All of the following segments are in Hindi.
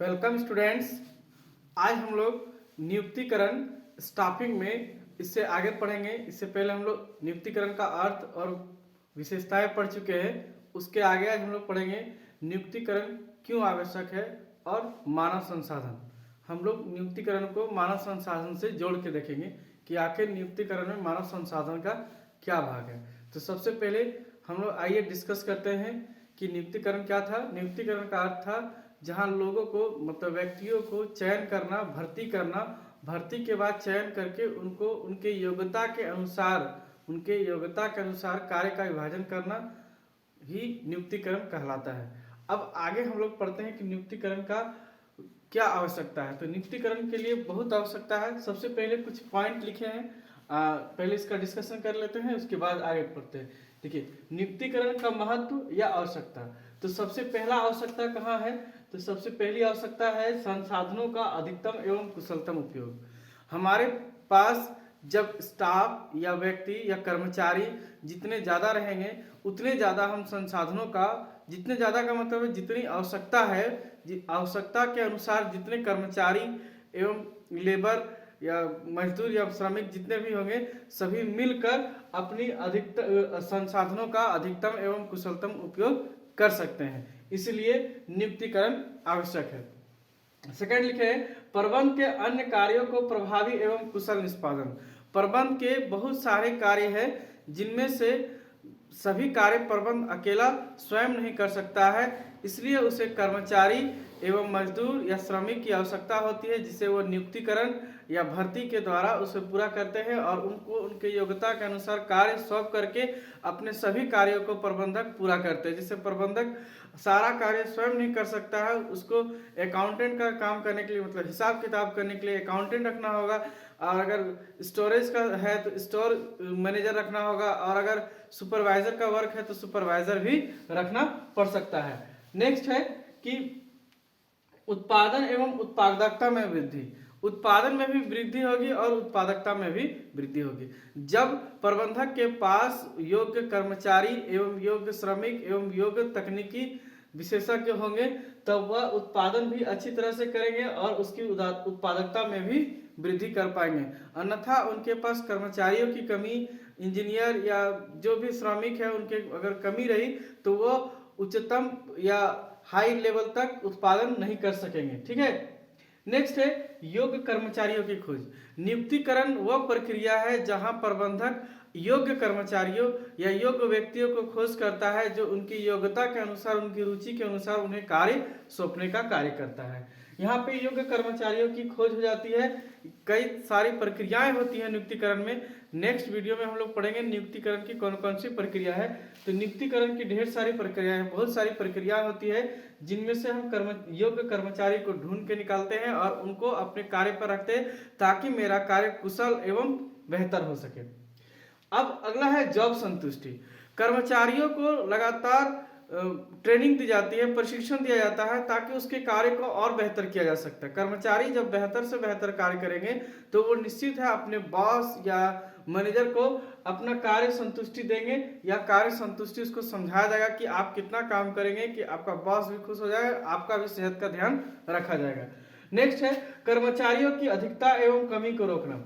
Welcome students. आज हम लोग नियुक्तिकरण स्टाफिंग में इससे आगे पढ़ेंगे। इससे पहले हम लोग नियुक्तिकरण का अर्थ और विशेषताएं पढ़ चुके हैं। उसके आगे आज हम लोग पढ़ेंगे नियुक्तिकरण क्यों आवश्यक है और मानव संसाधन। हम लोग नियुक्तिकरण को मानव संसाधन से जोड़ के देखेंगे कि आखिर नियुक्तिकरण में मानव संसाधन का क्या भाग है। तो सबसे पहले हम लोग आइए डिस्कस करते हैं कि नियुक्तिकरण क्या था। नियुक्तिकरण का अर्थ था जहां लोगों को मतलब व्यक्तियों को चयन करना, भर्ती करना, भर्ती के बाद चयन करके उनको उनके योग्यता के अनुसार कार्य का विभाजन करना ही नियुक्तिकरण कहलाता है। अब आगे हम लोग पढ़ते हैं कि नियुक्तिकरण का क्या आवश्यकता है। तो नियुक्तिकरण के लिए बहुत आवश्यकता है। सबसे पहले कुछ पॉइंट लिखे हैं, पहले इसका डिस्कशन कर लेते हैं, उसके बाद आगे पढ़ते हैं। देखिए, नियुक्तिकरण का महत्व या आवश्यकता। तो सबसे पहला आवश्यकता कहाँ है? तो सबसे पहली आवश्यकता है संसाधनों का अधिकतम एवं कुशलतम उपयोग। हमारे पास जब स्टाफ या व्यक्ति या कर्मचारी जितने ज़्यादा रहेंगे उतने ज़्यादा हम संसाधनों का, जितने ज़्यादा का मतलब है जितनी आवश्यकता है, आवश्यकता के अनुसार जितने कर्मचारी एवं लेबर या मजदूर या श्रमिक जितने भी होंगे सभी मिलकर अपनी अधिकतम संसाधनों का अधिकतम एवं कुशलतम उपयोग कर सकते हैं। इसलिए नियुक्तिकरण आवश्यक है। सेकंड लिखे हैं प्रबंध के अन्य कार्यों को प्रभावी एवं कुशल निष्पादन। प्रबंध के बहुत सारे कार्य हैं जिनमें से सभी कार्य प्रबंध अकेला स्वयं नहीं कर सकता है, इसलिए उसे कर्मचारी एवं मजदूर या श्रमिक की आवश्यकता होती है जिसे वो नियुक्तिकरण या भर्ती के द्वारा उसे पूरा करते हैं और उनको उनके योग्यता के अनुसार कार्य सौंप करके अपने सभी कार्यों को प्रबंधक पूरा करते हैं। जिसे प्रबंधक सारा कार्य स्वयं नहीं कर सकता है, उसको अकाउंटेंट का काम करने के लिए मतलब हिसाब किताब करने के लिए अकाउंटेंट रखना होगा, और अगर स्टोरेज का है तो स्टोर मैनेजर रखना होगा, और अगर सुपरवाइजर का वर्क है तो सुपरवाइजर भी रखना पड़ सकता है। नेक्स्ट है कि उत्पादन एवं उत्पादकता में वृद्धि। उत्पादन में भी वृद्धि होगी और उत्पादकता में भी वृद्धि होगी। जब प्रबंधक के पास योग्य कर्मचारी एवं योग्य श्रमिक एवं योग्य तकनीकी विशेषज्ञ होंगे तब वह उत्पादन भी अच्छी तरह से करेंगे और उसकी उत्पादकता में भी वृद्धि कर पाएंगे। अन्यथा उनके पास कर्मचारियों की कमी, इंजीनियर या जो भी श्रमिक है उनके अगर कमी रही तो वो उच्चतम या हाई लेवल तक उत्पादन नहीं कर सकेंगे। ठीक है। नेक्स्ट है योग्य कर्मचारियों की खोज। नियुक्तिकरण वह प्रक्रिया है जहां प्रबंधक योग्य कर्मचारियों या योग्य व्यक्तियों को खोज करता है जो उनकी योग्यता के अनुसार, उनकी रुचि के अनुसार उन्हें कार्य सौंपने का कार्य करता है। यहाँ पे योग्य कर्मचारियों की खोज हो जाती है। कई सारी प्रक्रियाएं होती हैं नियुक्तिकरण में। नेक्स्ट वीडियो में हम लोग पढ़ेंगे नियुक्तिकरण की कौन कौन सी प्रक्रिया है। तो नियुक्तिकरण की ढेर सारी प्रक्रियाएं, बहुत सारी प्रक्रिया होती है जिनमें से हम योग्य कर्मचारी को ढूंढ के निकालते हैं और उनको अपने कार्य पर रखते हैं ताकि मेरा कार्य कुशल एवं बेहतर हो सके। अब अगला है जॉब संतुष्टि। कर्मचारियों को लगातार ट्रेनिंग दी जाती है, प्रशिक्षण दिया जाता है ताकि उसके कार्य को और बेहतर किया जा सकता है। कर्मचारी जब बेहतर से बेहतर कार्य करेंगे तो वो निश्चित है अपने बॉस या मैनेजर को अपना कार्य संतुष्टि देंगे या कार्य संतुष्टि उसको समझाया जाएगा कि आप कितना काम करेंगे कि आपका बॉस भी खुश हो जाएगा, आपका भी सेहत का ध्यान रखा जाएगा। नेक्स्ट है कर्मचारियों की अधिकता एवं कमी को रोकना।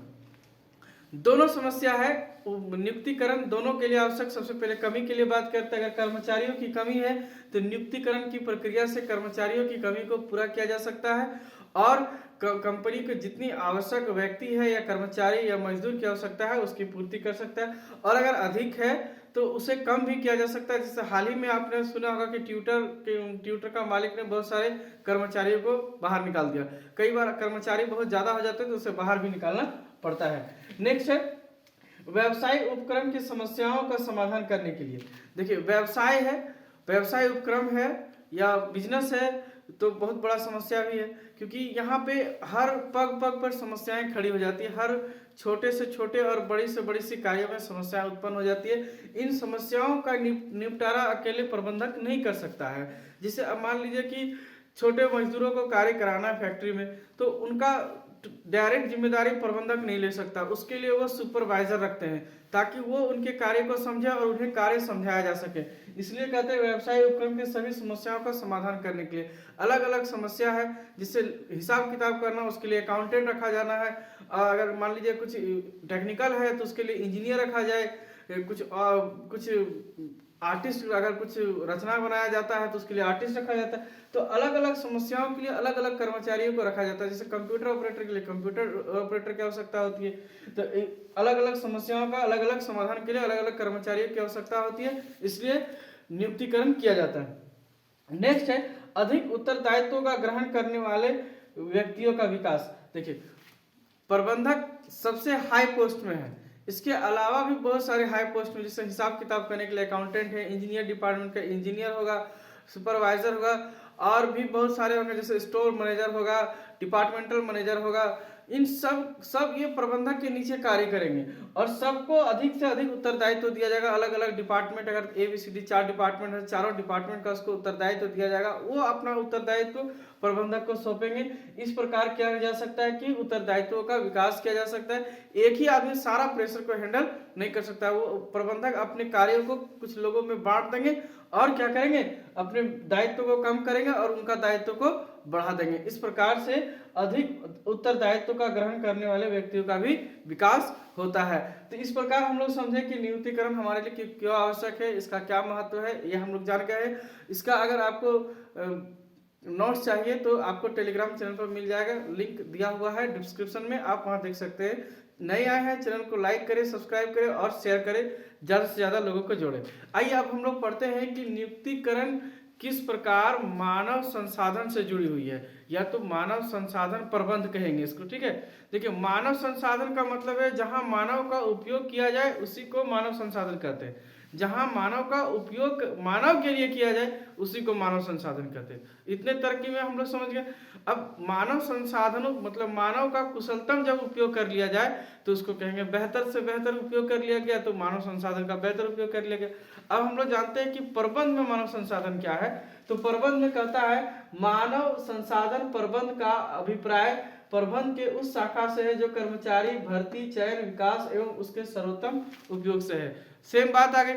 दोनों समस्या है नियुक्तिकरण दोनों के लिए आवश्यक। सबसे पहले कमी के लिए बात करते हैं। अगर कर्मचारियों की कमी है तो नियुक्तिकरण की प्रक्रिया से कर्मचारियों की कमी को पूरा किया जा सकता है और कंपनी को जितनी आवश्यक व्यक्ति है या कर्मचारी या मजदूर की आवश्यकता है उसकी पूर्ति कर सकता है, और अगर अधिक है तो उसे कम भी किया जा सकता है। जैसे हाल ही में आपने सुना होगा कि ट्यूटर का मालिक ने बहुत सारे कर्मचारियों को बाहर निकाल दिया। कई बार कर्मचारी बहुत ज्यादा हो जाते हैं तो उसे बाहर भी निकालना पड़ता है। नेक्स्ट है व्यवसाय उपक्रम की समस्याओं का समाधान करने के लिए। देखिए, व्यवसाय है, व्यवसाय उपक्रम है या बिजनेस है तो बहुत बड़ा समस्या भी है, क्योंकि यहाँ पे हर पग पग पर समस्याएं खड़ी हो जाती है। हर छोटे से छोटे और बड़ी से बड़ी सी कार्यों में समस्याएं उत्पन्न हो जाती है। इन समस्याओं का निपटारा अकेले प्रबंधक नहीं कर सकता है। जैसे अब मान लीजिए कि छोटे मजदूरों को कार्य कराना है फैक्ट्री में, तो उनका डायरेक्ट जिम्मेदारी प्रबंधक नहीं ले सकता, उसके लिए वो सुपरवाइजर रखते हैं ताकि वो उनके कार्य को समझे और उन्हें कार्य समझाया जा सके। इसलिए कहते हैं व्यवसाय उपक्रम की सभी समस्याओं का समाधान करने के लिए अलग अलग समस्या है, जिससे हिसाब किताब करना, उसके लिए अकाउंटेंट रखा जाना है। अगर मान लीजिए कुछ टेक्निकल है तो उसके लिए इंजीनियर रखा जाए, कुछ आर्टिस्ट, अगर कुछ रचना बनाया जाता है तो उसके लिए आर्टिस्ट रखा जाता है। तो अलग अलग समस्याओं के लिए अलग अलग कर्मचारियों को रखा जाता है। जैसे कंप्यूटर ऑपरेटर के लिए कंप्यूटर ऑपरेटर की आवश्यकता होती है, तो अलग अलग समस्याओं का अलग अलग समाधान के लिए अलग अलग कर्मचारियों की आवश्यकता होती है, इसलिए नियुक्तिकरण किया जाता है। नेक्स्ट है अधिक उत्तरदायित्वों का ग्रहण करने वाले व्यक्तियों का विकास। देखिए, प्रबंधक सबसे हाई पोस्ट में है, इसके अलावा भी बहुत सारे हाई पोस्ट में, जैसे हिसाब किताब करने के लिए अकाउंटेंट है, इंजीनियर डिपार्टमेंट का इंजीनियर होगा, सुपरवाइजर होगा, और भी बहुत सारे होंगे, जैसे स्टोर मैनेजर होगा, डिपार्टमेंटल मैनेजर होगा। इन सब ये प्रबंधक के नीचे कार्य करेंगे और सबको अधिक से अधिक उत्तरदायित्व दिया जाएगा। अलग अलग डिपार्टमेंट, अगर ABCD 4 डिपार्टमेंट है, चारों डिपार्टमेंट का उसको उत्तरदायित्व दिया जाएगा, वो अपना उत्तरदायित्व प्रबंधक को सौंपेंगे। इस प्रकार किया जा सकता है कि उत्तरदायित्वों का विकास किया जा सकता है। एक ही आदमी सारा प्रेशर को हैंडल नहीं कर सकता, वो प्रबंधक अपने कार्यों को कुछ लोगों में बांट देंगे और क्या करेंगे, अपने दायित्व को कम करेंगे और उनका दायित्व को बढ़ा देंगे। इस प्रकार से अधिक उत्तरदायित्व का ग्रहण करने वाले व्यक्तियों का भी विकास होता है। तो इस प्रकार हम लोग समझे कि नियुक्तिकरण हमारे लिए क्यों आवश्यक है, इसका क्या महत्व है, ये हम लोग जान गए हैं। इसका अगर आपको नोट्स चाहिए तो आपको टेलीग्राम चैनल पर मिल जाएगा, लिंक दिया हुआ है डिस्क्रिप्शन में, आप वहां देख सकते हैं। नए आए हैं चैनल को लाइक करें, सब्सक्राइब करें और शेयर करें, ज्यादा से ज्यादा लोगों को जोड़ें। आइए अब हम लोग पढ़ते हैं कि नियुक्तिकरण किस प्रकार मानव संसाधन से जुड़ी हुई है, या तो मानव संसाधन प्रबंध कहेंगे इसको, ठीक है। देखिए, मानव संसाधन का मतलब है जहां मानव का उपयोग किया जाए उसी को मानव संसाधन कहते हैं। जहां मानव का उपयोग मानव के लिए किया जाए उसी को मानव संसाधन कहते हैं। इतने तरक्की में हम लोग समझ गए। अब मानव संसाधनों मतलब मानव का कुशलतम जब उपयोग कर लिया जाए तो उसको कहेंगे बेहतर से बेहतर उपयोग कर लिया गया, तो मानव संसाधन का बेहतर उपयोग कर लिया गया। अब हम लोग जानते हैं कि प्रबंध में मानव संसाधन क्या है। तो प्रबंध में कहता है मानव संसाधन प्रबंध का अभिप्राय प्रबंध के उस शाखा से है जो कर्मचारी भर्ती, चयन, विकास एवं उसके सर्वोत्तम उपयोग से है। सेम बात आगे,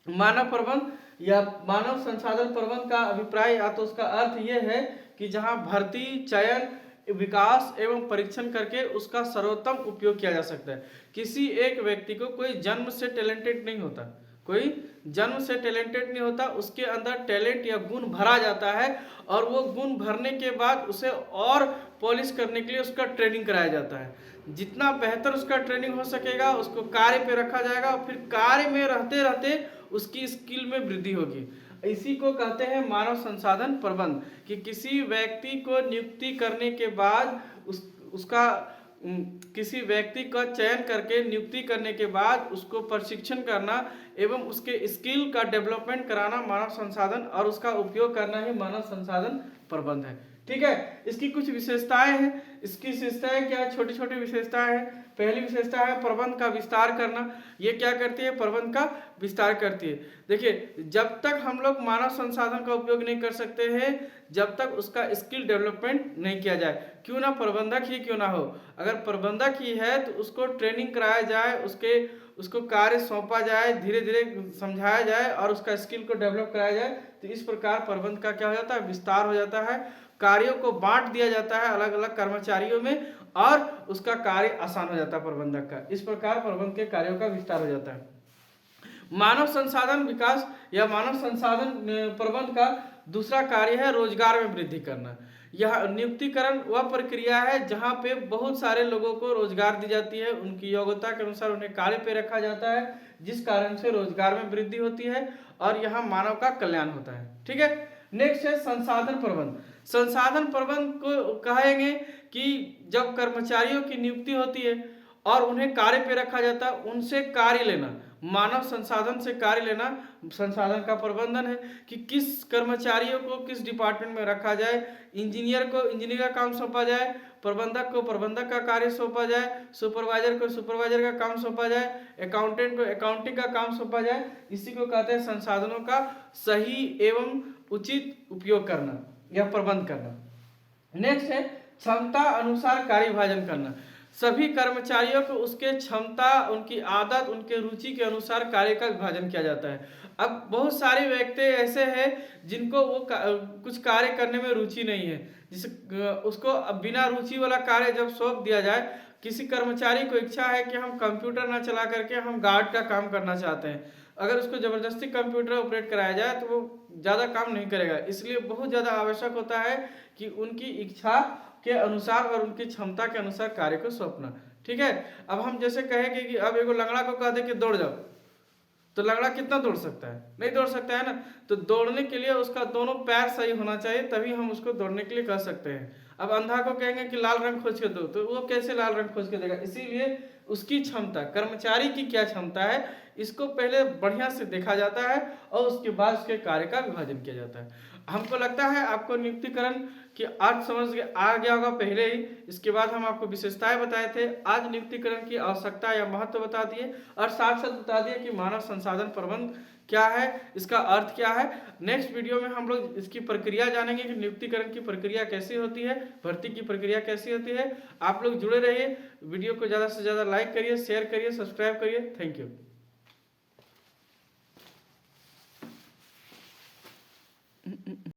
मानव प्रबंध या मानव संसाधन प्रबंध का अभिप्राय या तो उसका अर्थ यह है कि जहां भर्ती, चयन, विकास एवं परीक्षण करके उसका सर्वोत्तम उपयोग किया जा सकता है। किसी एक व्यक्ति को कोई जन्म से टैलेंटेड नहीं होता, कोई जन्म से टैलेंटेड नहीं होता, उसके अंदर टैलेंट या गुण भरा जाता है और वो गुण भरने के बाद उसे और पॉलिश करने के लिए उसका ट्रेनिंग कराया जाता है। जितना बेहतर उसका ट्रेनिंग हो सकेगा उसको कार्य पे रखा जाएगा और फिर कार्य में रहते रहते उसकी स्किल में वृद्धि होगी। इसी को कहते हैं मानव संसाधन प्रबंध, कि किसी व्यक्ति को नियुक्ति करने के बाद किसी व्यक्ति का चयन करके नियुक्ति करने के बाद उसको प्रशिक्षण करना एवं उसके स्किल का डेवलपमेंट कराना मानव संसाधन, और उसका उपयोग करना ही मानव संसाधन प्रबंध है। ठीक है, इसकी कुछ विशेषताएं हैं। इसकी विशेषताएं क्या है, छोटी छोटी विशेषताएं हैं। पहली विशेषता है प्रबंध का विस्तार करना। ये क्या करती है, प्रबंध का विस्तार करती है। देखिए, जब तक हम लोग मानव संसाधन का उपयोग नहीं कर सकते हैं जब तक उसका स्किल डेवलपमेंट नहीं किया जाए, क्यों ना प्रबंधक ही क्यों ना हो। अगर प्रबंधक ही है तो उसको ट्रेनिंग कराया जाए, उसको कार्य सौंपा जाए, धीरे धीरे समझाया जाए और उसका स्किल को डेवलप कराया जाए, तो इस प्रकार प्रबंध का क्या हो जाता है, विस्तार हो जाता है। कार्यों को बांट दिया जाता है अलग अलग कर्मचारियों में और उसका कार्य आसान हो जाता है प्रबंधक का। इस प्रकार प्रबंध के कार्यों का विस्तार हो जाता है। मानव संसाधन विकास या मानव संसाधन प्रबंध का दूसरा कार्य है रोजगार में वृद्धि करना। यह नियुक्तिकरण वह प्रक्रिया है जहां पे बहुत सारे लोगों को रोजगार दी जाती है, उनकी योग्यता के अनुसार उन्हें कार्य पे रखा जाता है, जिस कारण से रोजगार में वृद्धि होती है और यहाँ मानव का कल्याण होता है। ठीक है, नेक्स्ट है संसाधन प्रबंध। संसाधन प्रबंध को कहेंगे कि जब कर्मचारियों की नियुक्ति होती है और उन्हें कार्य पे रखा जाता है, उनसे कार्य लेना, मानव संसाधन से कार्य लेना संसाधन का प्रबंधन है। कि किस कर्मचारियों को किस डिपार्टमेंट में रखा जाए, इंजीनियर को इंजीनियर का काम सौंपा जाए, प्रबंधक को प्रबंधक का कार्य सौंपा जाए, सुपरवाइजर को सुपरवाइजर का काम सौंपा जाए, अकाउंटेंट को अकाउंटिंग का काम सौंपा जाए। इसी को कहते हैं संसाधनों का सही एवं उचित उपयोग करना या प्रबंध करना। नेक्स्ट है क्षमता अनुसार कार्य विभाजन करना। सभी कर्मचारियों को उसके क्षमता, उनकी आदत, उनके रुचि के अनुसार कार्य का विभाजन किया जाता है। अब बहुत सारे व्यक्ति ऐसे हैं जिनको कुछ कार्य करने में रुचि नहीं है, जिस उसको बिना रुचि वाला कार्य जब सौंप दिया जाए, किसी कर्मचारी को इच्छा है कि हम कंप्यूटर ना चला करके हम गार्ड का काम करना चाहते हैं, अगर उसको जबरदस्ती कंप्यूटर ऑपरेट कराया जाए तो वो ज़्यादा काम नहीं करेगा। इसलिए बहुत ज़्यादा आवश्यक होता है कि उनकी इच्छा के अनुसार और उनकी क्षमता के अनुसार कार्य को सौंपना। ठीक है। अब हम जैसे कहेंगे कि अब एगो लंगड़ा को कह दे कि दौड़ जाओ, तो लंगड़ा कितना दौड़ सकता है? नहीं दौड़ सकता है ना। तो दौड़ने के लिए उसका दोनों पैर सही होना चाहिए, तभी हम उसको दौड़ने के लिए कह सकते हैं। अब अंधा को कहेंगे कि लाल रंग खोज के दो, तो वो कैसे लाल रंग खोज के देगा? इसीलिए उसकी क्षमता, कर्मचारी की क्या क्षमता है, इसको पहले बढ़िया से देखा जाता है और उसके बाद उसके कार्य का विभाजन किया जाता है। हमको लगता है आपको नियुक्तिकरण की अर्थ समझ आ गया होगा पहले ही। इसके बाद हम आपको विशेषताएं बताए थे, आज नियुक्तिकरण की आवश्यकता या महत्व बता दिए और साथ साथ बता दिए कि मानव संसाधन प्रबंध क्या है, इसका अर्थ क्या है। नेक्स्ट वीडियो में हम लोग इसकी प्रक्रिया जानेंगे कि नियुक्तिकरण की प्रक्रिया कैसी होती है, भर्ती की प्रक्रिया कैसी होती है। आप लोग जुड़े रहिए, वीडियो को ज़्यादा से ज़्यादा लाइक करिए, शेयर करिए, सब्सक्राइब करिए। Thank you.